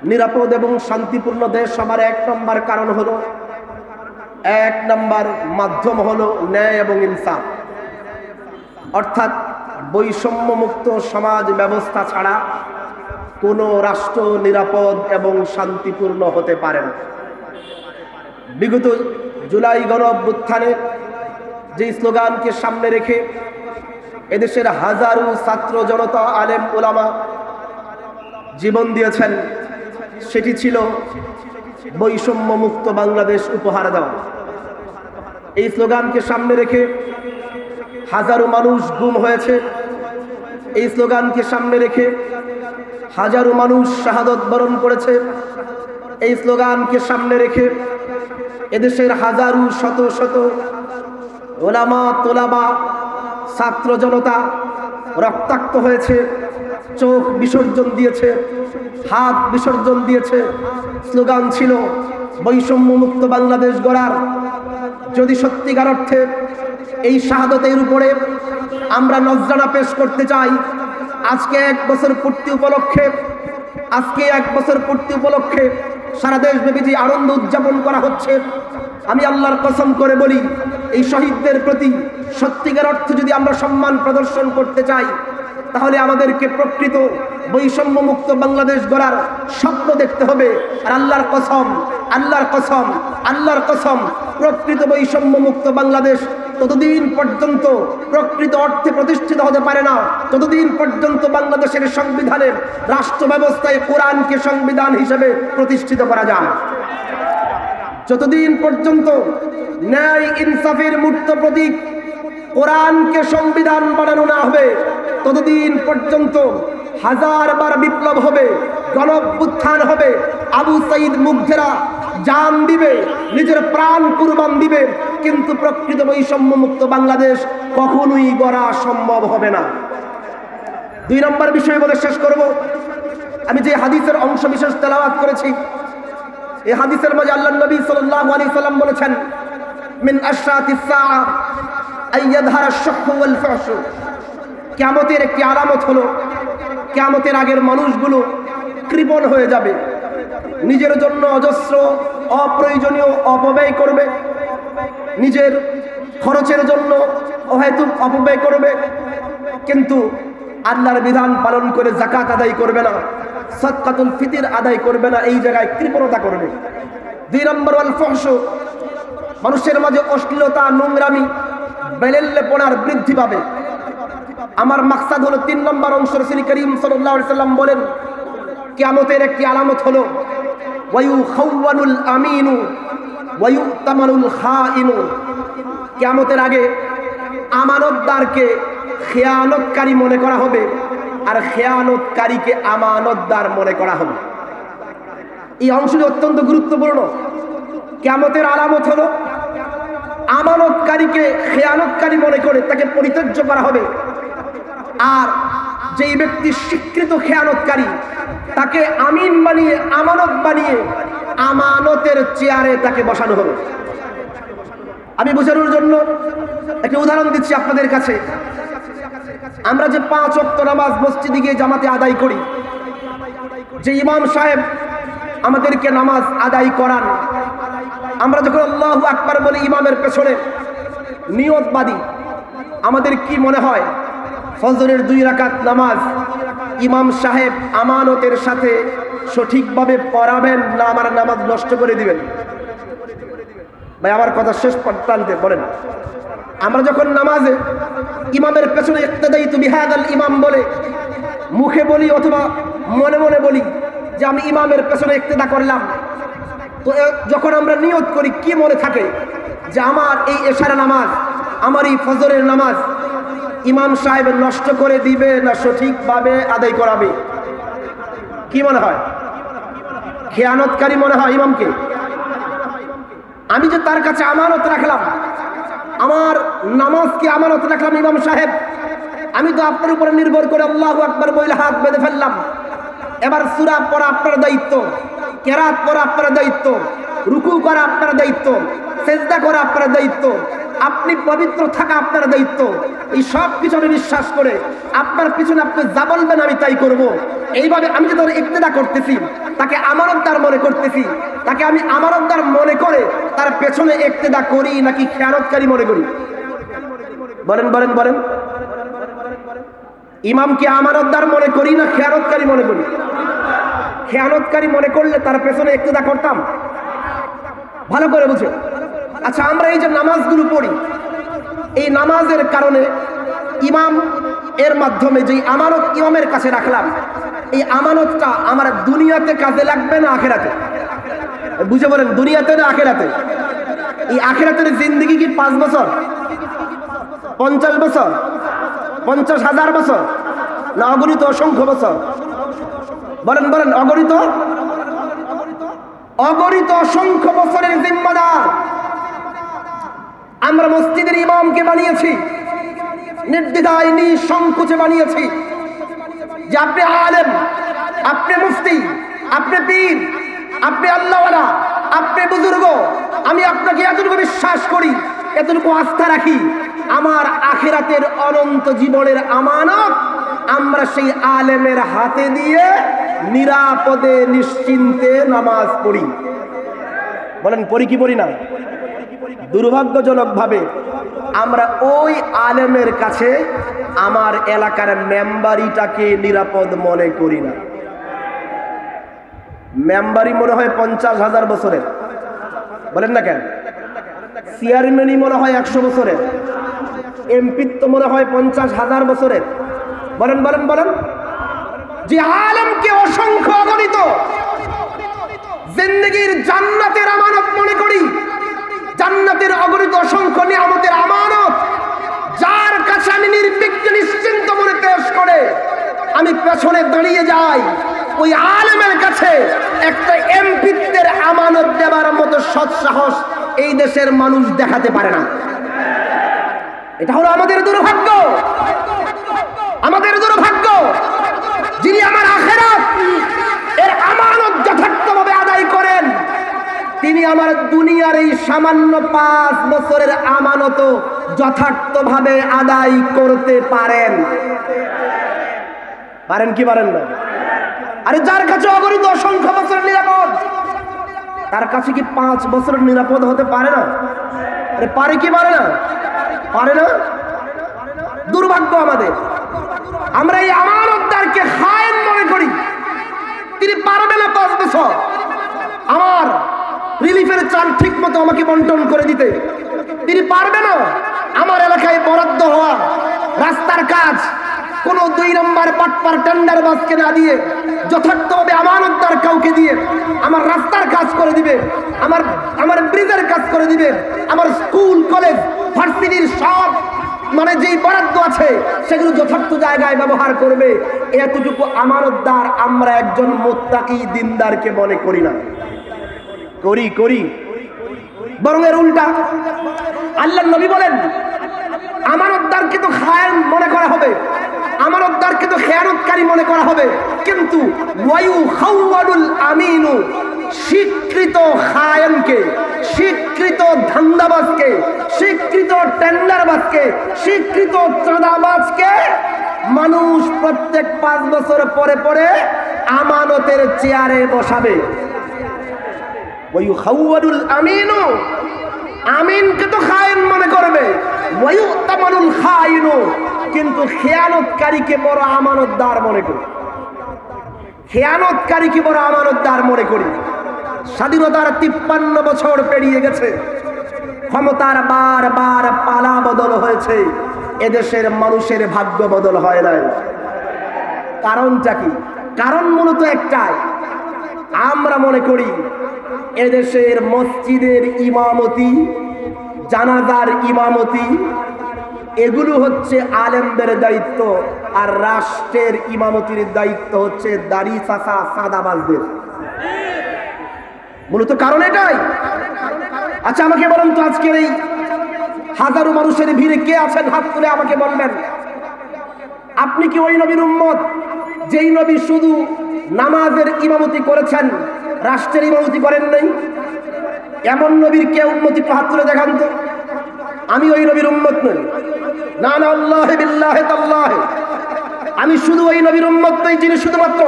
নিরাপদ এবং শান্তিপূর্ণ দেশ হবার এক নম্বর কারণ হলো, এক নম্বর মাধ্যম হলো ন্যায় এবং ইনসাফ, অর্থাৎ বৈষম্যমুক্ত সমাজ ব্যবস্থা ছাড়া কোনো রাষ্ট্র নিরাপদ এবং শান্তিপূর্ণ হতে পারে না। বিগত জুলাই গণ অভ্যুত্থানে যে স্লোগানকে সামনে রেখে এদেশের হাজারো ছাত্র জনতা, আলেম ওলামা জীবন দিয়েছেন, সেটি ছিল বৈষম্যমুক্ত বাংলাদেশ উপহার দেওয়া। এই স্লোগানকে সামনে রেখে হাজারো মানুষ গুম হয়েছে, এই স্লোগানকে সামনে রেখে হাজারো মানুষ শাহাদত বরণ করেছে, এই স্লোগানকে সামনে রেখে এদেশের হাজারো শত শত ওলামা তোলাবা ছাত্র জনতা রক্তাক্ত হয়েছে, চোখ বিসর্জন দিয়েছে, হাত বিসর্জন দিয়েছে। স্লোগান ছিল বৈষম্যমুক্ত বাংলাদেশ গড়ার। যদি সত্যিকার অর্থে এই শাহাদতের উপরে আমরা নজরানা পেশ করতে চাই, আজকে 1 বছর পূর্তি উপলক্ষে সারা দেশব্যাপী যে আনন্দ উদযাপন করা হচ্ছে, আমি আল্লাহর কসম করে বলি, এই শহীদদের প্রতি সত্যিকার অর্থে যদি আমরা সম্মান প্রদর্শন করতে চাই, তাহলে আমাদেরকে প্রকৃত বৈষম্যমুক্ত বাংলাদেশ গড়ার স্বপ্ন দেখতে হবে। আর আল্লাহর কসম, প্রকৃত বৈষম্যমুক্ত বাংলাদেশ ততদিন পর্যন্ত প্রকৃত অর্থে প্রতিষ্ঠিত হতে পারে না যতদিন পর্যন্ত বাংলাদেশের সংবিধানের রাষ্ট্র ব্যবস্থায় কোরআনকে সংবিধান হিসেবে প্রতিষ্ঠিত করা যায়। যতদিন পর্যন্ত ন্যায় ইনসাফের মূর্ত প্রতীক কোরআনকে সংবিধান বানানো না হবে, ততদিন পর্যন্ত হাজারবার বিপ্লব হবে, গণঅভ্যুত্থান হবে, আবু সাঈদ মুগ্ধেরা জান দিবে, নিজের প্রাণ কুরবান দিবে, কিন্তু প্রকৃত বৈষম্যমুক্ত বাংলাদেশ কখনোই গড়া সম্ভব হবে না। 2 নম্বর বিষয় বলে শেষ করব। আমি যে হাদিসের অংশ বিশেষ তেলাওয়াত করেছি, এই হাদিসের মাঝে আল্লাহর নবী সাল্লাল্লাহু আলাইহি সাল্লাম বলেছেন, মিন আশরাতিস সাআ আইয়াযহারা আশ-শুহু ওয়াল ফাহশু। কিয়ামতের একটি আলামত হলো, কিয়ামতের আগের মানুষগুলো কৃপণ হয়ে যাবে, নিজের জন্য অজস্র অপ্রয়োজনীয় অপব্যয় করবে, নিজের খরচের জন্য অহেতুক অপব্যয় করবে, কিন্তু আল্লাহর বিধান পালন করে যাকাত আদায় করবে না, সাদকাতুল ফিতর আদায় করবে না, এই জায়গায় কৃপণতা করবে। 2 নম্বর ওয়াল ফাহশু, মানুষের মাঝে অশ্লীলতা, নোংরামি, বেলেল্লেপনার বৃদ্ধি পাবে। আমার মাকসাদ হলো 3 নম্বর অংশ। রাসূল করিম সাল্লাল্লাহু আলাইহি সাল্লাম বলেন, কিয়ামতের একটি আলামত হলো ওয়ায়ুখাওয়ানুল আমিনু ওয়ায়ুতামানুল খাইনু। কিয়ামতের আগে আমানতদারকে খেয়ানতকারী মনে করা হবে, আর খেয়ানতকারীকে আমানতদার মনে করা হবে। এই অংশটি অত্যন্ত গুরুত্বপূর্ণ। কিয়ামতের আলামত হলো আমানতকারীকে খেয়ানতকারী মনে করে তাকে পরিত্যাজ্য করা হবে, আর যেই ব্যক্তি স্বীকৃত খেয়ানতকারী তাকে আমিন বানিয়ে, আমানত বানিয়ে আমানতের চেয়ারে তাকে বসানো হবে। আমি বোঝানোর জন্য একটা উদাহরণ দিচ্ছি আপনাদের কাছে। আমরা যে 5 ওয়াক্ত নামাজ মসজিদে গিয়ে জামাতে আদায় করি, যে ইমাম সাহেব আমাদেরকে নামাজ আদায় করান, আমরা যখন আল্লাহু আকবার বলে ইমামের পেছনে নিয়ত বাঁধি, আমাদের কি মনে হয় ফজরের 2 রাকাত নামাজ ইমাম সাহেব আমানতের সাথে সঠিকভাবে পড়াবেন, না আমার নামাজ নষ্ট করে দিবেন? ভাই আমার কথা শেষ প্রান্তে বলেন। আমরা যখন নামাজে ইমামের পেছনে ইক্তাদাইতু বিহাদাল ইমাম বলে মুখে বলি অথবা মনে মনে বলি যে আমি ইমামের পেছনে ইক্তেদা করলাম, তো যখন আমরা নিয়ত করি কি মনে থাকে যে আমার এই এশার নামাজ, আমার এই ফজরের নামাজ ইমাম সাহেব নষ্ট করে দিবে না সঠিকভাবে আদায় করাবে? কি মনে হয়? খেয়ানতকারী মনে হয় ইমামকে। আমি যে তার কাছে আমানত রাখলাম, আমার নামাজকে আমানত রাখলাম ইমাম সাহেব, আমি তো আপনার উপরে নির্ভর করে আল্লাহু আকবার বলে হাত বেঁধে ফেললাম। এবার সূরা পড়া আপনার দায়িত্ব, কেরাত পড়া আপনার দায়িত্ব, রুকু করা আপনার দায়িত্ব, সেজদা করা আপনার দায়িত্ব, আপনি পবিত্র থাকা আপনার দায়িত্ব। এই সব কিছু আমি বিশ্বাস করে আপনার পিছনে আপনি যা বলবেন আমি তাই করব। এইভাবে আমি যে তার ইক্তেদা করতেছি, তাকে আমানতদার মনে করতেছি, তাকে আমি আমানতদার মনে করে তার পেছনে ইক্তেদা করি নাকি খেয়ানতকারী মনে করি? বলেন বলেন বলেন। ইমামকে আমানতদার মনে করি না খেয়ানতকারী মনে করি? খেয়ানতকারী মনে করলে তার পেছনে ইক্তেদা করতাম? ভালো করে বুঝে। আচ্ছা, আমরা এই যে নামাজগুলো পড়ি, এই নামাজের কারণে ইমাম এর মাধ্যমে যে আমানত ইমামের কাছে রাখলাম, এই আমানতটা আমার দুনিয়াতে কাজে লাগবে না আখেরাতে? বুঝে বলেন, দুনিয়াতে না আখেরাতে? এই আখেরাতের জিন্দেগি কি 5 বছর, 50 বছর, 50,000 বছর, না অগণিত অসংখ্য বছর? বলেন বলেন। অগণিত অগণিত অসংখ্য বছরের জিম্মাদার আমরা মসজিদের ইমামকে বানিয়েছি, নির্দ্বিধায় নিঃসংকোচে বানিয়েছি যে আপনি আলেম, আপনি মুফতি, আপনি পীর, আপনি আল্লাহওয়ালা, আপনি বুজুর্গ। আমি আপনাকে এতটুকু বিশ্বাস করি, এতটুকু আস্থা রাখি, আমার আখিরাতের অনন্ত জীবনের আমানত আমরা সেই আলেমের হাতে দিয়ে নিরাপদে নিশ্চিন্তে নামাজ পড়ি। বলেন, পড়ি কি পড়ি না? দুর্ভাগ্যজনক ভাবে আমরা ওই আলেমের কাছে আমার এলাকার মেম্বারিটাকে নিরাপদ মনে করি না। মেম্বারি মনে হয় 50,000 বছরের, বলেন না কেন? চেয়ারম্যানই মনে হয় 100 বছরের, এমপিত্ব মনে হয় 50,000 বছরের। বলেন বলেন বলেন। যে আলেমকে অসংখ্য অগণিত জিন্দেগীর জান্নাতের আমানত মনে করি, জান্নাতের অগণিত অসংখ্য নিয়ামতের আমানত, যার কাছে আমি নির্বিঘ্নে নিশ্চিন্ত মনে পেশ করে আমি পেছনে দাঁড়িয়ে যাই, ওই আলেমের কাছে একটা এমপিত্বের আমানত দেবার মতো সৎ সাহস এই দেশের মানুষ দেখাতে পারে না। এটা হলো আমাদের দুর্ভাগ্য, আমাদের দুর্ভাগ্য। যিনি আমার আখিরাত এর আমানত যথার্থভাবে আদায় করেন, তিনি আমার দুনিয়ার এই সামান্য 5 বছরের আমানত যথার্থভাবে আদায় করতে পারেন। পারেন কি পারেন না? আরে যার কাছে অগণিত অসংখ্য বছরের নিরাপদ, তার কাছে কি 5 বছরের নিরাপদ হতে পারে না? আরে পারে কি পারে না? পারে না। দুর্ভাগ্য আমাদের, আমরা এই আমানতদারকে খায়েন মনে করি। তিনি পারবে না 5 বছর আমার রিলিফের চাল ঠিক মতো আমাকে বন্টন করে দিতে। তিনি পারবে না আমার এলাকায় বরাদ্দ হওয়া রাস্তার কাজ কোনো 2 নম্বর পাটপার টেন্ডার বাসকে না দিয়ে যথার্থভাবে আমানতদার কাউকে দিয়ে আমার রাস্তার কাজ করে দিবে, আমার ব্রিজের কাজ করে দিবে, আমার স্কুল কলেজ ভার্সিটির সব মানে যেই বরাদ্দ আছে সেগুলো যথার্থ জায়গায় ব্যবহার করবে। এতটুকু আমানতদার আমরা একজন মুত্তাকি দিনদারকে মনে করি না। করি করি বরং এর উল্টা। আল্লাহর নবী বলেন, আমানতদারকে তো খায়েন মনে করা হবে, আমানতদারকে তো খেয়ানতকারী মনে করা হবে, কিন্তু ওয়ায়ু খাওয়ালুল আমিনু, স্বীকৃত খায়েনকে, স্বীকৃত ধান্দাবাজকে, স্বীকৃত টেন্ডারবাজকে, স্বীকৃত চাঁদাবাজকে মানুষ প্রত্যেক 5 বছর পরে পরে আমানতের চেয়ারে বসাবে। ওয়ায়ু খাওয়ালুল আমিনু, আমিনকে তো খায়েন মনে করবে, ওয়ায়ু তামানুল খাইনু, কিন্তু খেয়ানতকারীকে বড় আমানতদার মনে করি, খেয়ানতকারীকে বড় আমানতদার মনে করি। স্বাধীনতার 53 বছর পেরিয়ে গেছে, ক্ষমতার বারবার পালা বদল হয়েছে, এদেশের মানুষের ভাগ্য বদল হয় নাই। কারণটা কি? কারণ মূলত একটাই, আমরা মনে করি এদেশের মসজিদের ইমামতি, জানাজার ইমামতি এগুলো হচ্ছে আলেমদের দায়িত্ব, আর রাষ্ট্রের ইমামতির দায়িত্ব হচ্ছে দাড়ি চাচা সাদাবাজদের। মূলত কারণ এটাই। আচ্ছা আমাকে বলুন তো, আজকের এই হাজারো মানুষের ভিড়ে কে আছেন? হাত তুলে আমাকে বলবেন, আপনি কি ওই নবীর উম্মত যেই নবী শুধু নামাজের ইমামতি করেছেন, রাষ্ট্রের ইমামতি করেন নাই? এমন নবীর কে উম্মতি? হাত তুলে দেখান তো। আমি ওই নবীর উম্মত নই। না না, আল্লাহি বিল্লাহি তাল্লাহি, আমি শুধু ওই নবীর উম্মত নই যিনি শুধুমাত্র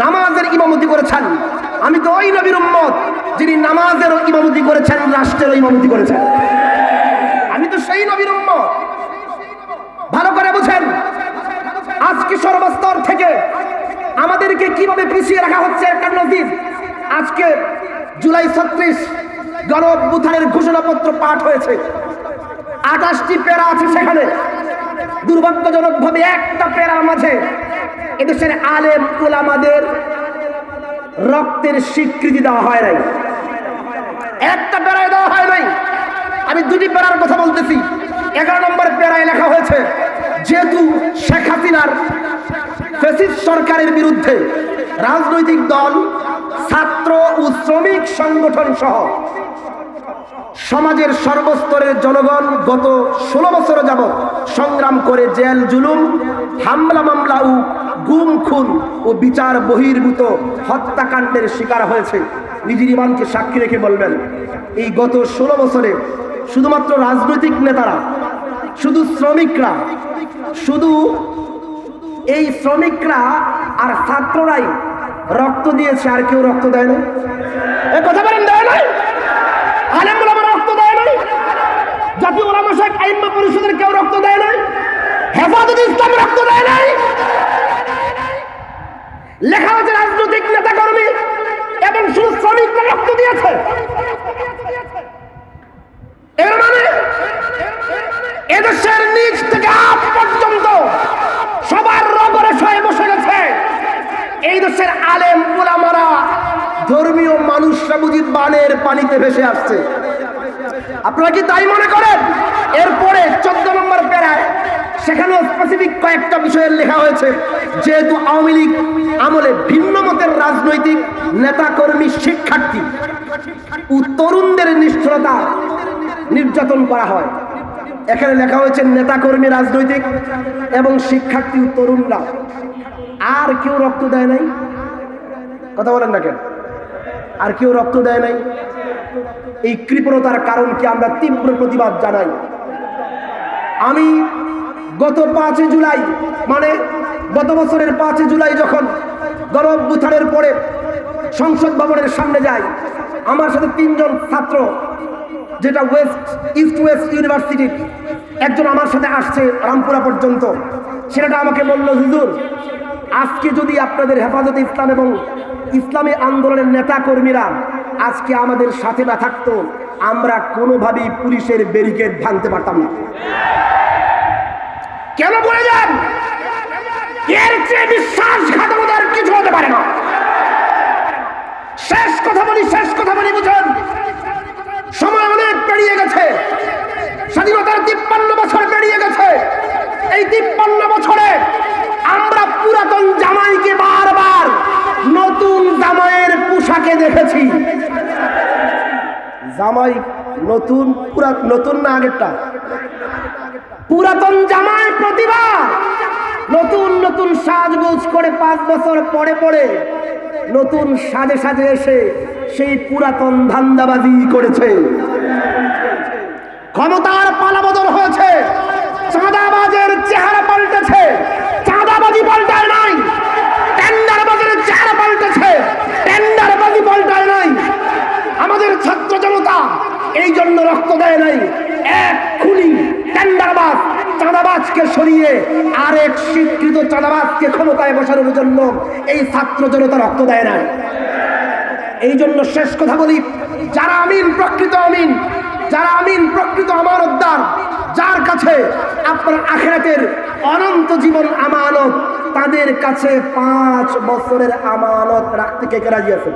নামাজের ইমামতি করেছেন। আমি তো ওই নবীর উম্মত যিনি নামাজেরও ইমামতি করেছেন, রাষ্ট্রেরও ইমামতি করেছেন। আমি তো সেই নবীর উম্মত। ভালো করে বুঝেন, আজকে সর্বস্তর থেকে আমাদেরকে কিভাবে পিছিয়ে রাখা হচ্ছে একটা নজির। আজকে জুলাই 36 গণ অভ্যুত্থানের ঘোষণাপত্র পাঠ হয়েছে, 28টি প্যারা আছে সেখানে। দুর্ভাগ্যজনকভাবে একটা প্যারার মাঝে এদেশের আলেম উলামাদের রক্তের স্বীকৃতি দেওয়া হয় নাই, একটা প্যারায় দেওয়া হয় নাই। আমি দুটি প্যারার কথা বলতেছি। 11 নম্বর প্যারায় লেখা হয়েছে, যেহেতু শেখ হাসিনার ফ্যাসিস্ট সরকারের বিরুদ্ধে রাজনৈতিক দল, ছাত্র ও শ্রমিক সংগঠন সহ সমাজের সর্বস্তরের জনগণ গত 16 বছর যাবৎ সংগ্রাম করে জেল জুলুম, হামলা মামলা ও গুম খুন ও বিচার বহির্ভূত হত্যাকাণ্ডের শিকার হয়েছে। নিজের ইমানকে সাক্ষী রেখে বলবেন, এই গত 16 বছরে শুধুমাত্র রাজনৈতিক নেতারা, শুধু শ্রমিকরা, শুধু এই শ্রমিকরা আর ছাত্ররাই রক্ত দিয়েছে, আর কেউ রক্ত দেয় না। এ কথা বলেন, দেয় নাই? আলেম ওলামা রক্ত দেয় নাই? জাতীয় ওলামা শাইখ আইম্মা পরিষদের কেউ রক্ত দেয় নাই? হেফাজতে ইসলাম রক্ত দেয় নাই? লেখা হচ্ছে রাজনৈতিক নেতা কর্মী এবং শুধু শ্রমিকরা রক্ত দিয়েছে। এর মানে এদেশের নিচ থেকে আপ পর্যন্ত সবার রগরে সয়ে বসে গেছে এই দেশের আলেম উলামারা। ধর্মীয় মানুষরা বুঝি বানের পানিতে ভেসে আসছে। আপনারা কি তাই মনে করেন? এরপরে 14 নম্বর প্যারায় সেখানেও স্পেসিফিক কয়েকটা বিষয়ের লেখা হয়েছে, যেহেতু আওয়ামী লীগ আমলে ভিন্ন মতের রাজনৈতিক নেতাকর্মী, শিক্ষার্থী ও তরুণদের নিষ্ঠুরতা নির্যাতন করা হয়। এখানে লেখা হয়েছে নেতাকর্মী, রাজনৈতিক এবং শিক্ষার্থী ও তরুণরা। আর কেউ রক্ত দেয় নাই? কথা বলেন না কেন? আর কেউ রক্ত দেয় নাই? এই কৃপণতার কারণ কি আমরা তীব্র প্রতিবাদ জানাই। আমি গত 5 জুলাই, মানে গত বছরের 5 জুলাই যখন গণ অভ্যুত্থানের পরে সংসদ ভবনের সামনে যাই, আমার সাথে 3 জন ছাত্র, যেটা ইস্ট ওয়েস্ট ইউনিভার্সিটির, একজন আমার সাথে আসছে রামপুরা পর্যন্ত। সেটা আমাকে বলল, হুজুর, আজকে যদি আপনাদের হেফাজতে ইসলাম এবং ইসলামী আন্দোলনের নেতা কর্মীরা আজকে আমাদের সাথে না থাকতো, আমরা কোনোভাবেই পুলিশের ব্যারিকেড ভাঙতে পারতাম না। কেন বলে যান? এর চেয়ে বিশ্বাসঘাতকতার কিছু হতে পারে না। শেষ কথা বলি বুঝুন, সময় অনেক পেরিয়ে গেছে, স্বাধীনতার 53 বছর পেরিয়ে গেছে। এই 53 বছরে আমরা পুরাতন জামাইকে বারবার নতুন জামাইয়ের পোশাকে দেখেছি। জামাই নতুন, নতুন না আগেরটা? পুরাতন জামাই প্রতিবার নতুন নতুন সাজগোজ করে 5 বছর পরে পরে নতুন সাজে সাজে এসে সেই পুরাতন ধান্দাবাজি করেছে। ক্ষমতার পালাবদল হয়েছে, চাঁদাবাজের চেহারা পাল্টেছে। চাঁদাবাজি পাল্টায় নাই, টেন্ডারবাজের চেহারা পাল্টেছে, টেন্ডারবাজি পাল্টায় নাই। আমাদের ছাত্র জনতা এই জন্য রক্ত দেয় নাই। এক খুনি টেন্ডারবাজ চাঁদাবাজকে সরিয়ে আরেক স্বীকৃত চাঁদাবাজকে ক্ষমতায় বসানোর জন্য এই ছাত্র জনতা রক্ত দেয় নাই। এই জন্য শেষ কথা বলি, যারা আমিন, প্রকৃত আমিন, যারা আমিন, প্রকৃত আমানতদার, যার কাছে আপনার আখিরাতের অনন্ত জীবন আমানত, তাদের কাছে 5 বছরের আমানত রাখতে কে কে রাজি আছেন?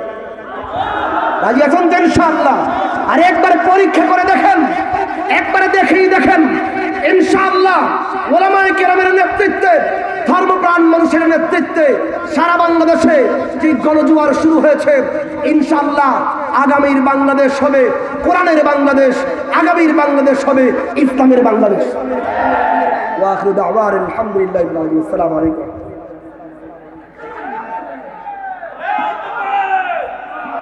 রাজি আছেন তো ইনশাআল্লাহ? আর একবার পরীক্ষা করে দেখেন, একবারে দেখেই দেখেন, ইনশাআল্লাহ ওলামায়ে কেরামের নেতৃত্বে, ধর্মপ্রাণ মানুষের নেতৃত্বে সারা বাংলাদেশে যে গণজোয়ার শুরু হয়েছে, ইনশাআল্লাহ আগামীর বাংলাদেশ হবে কোরআনের বাংলাদেশ, আগামীর বাংলাদেশ হবে ইসলামের বাংলাদেশ। ওয়া আখিরু দাওয়ানা আলহামদুলিল্লাহি রাব্বিল আলামিন। আসসালামু আলাইকুম।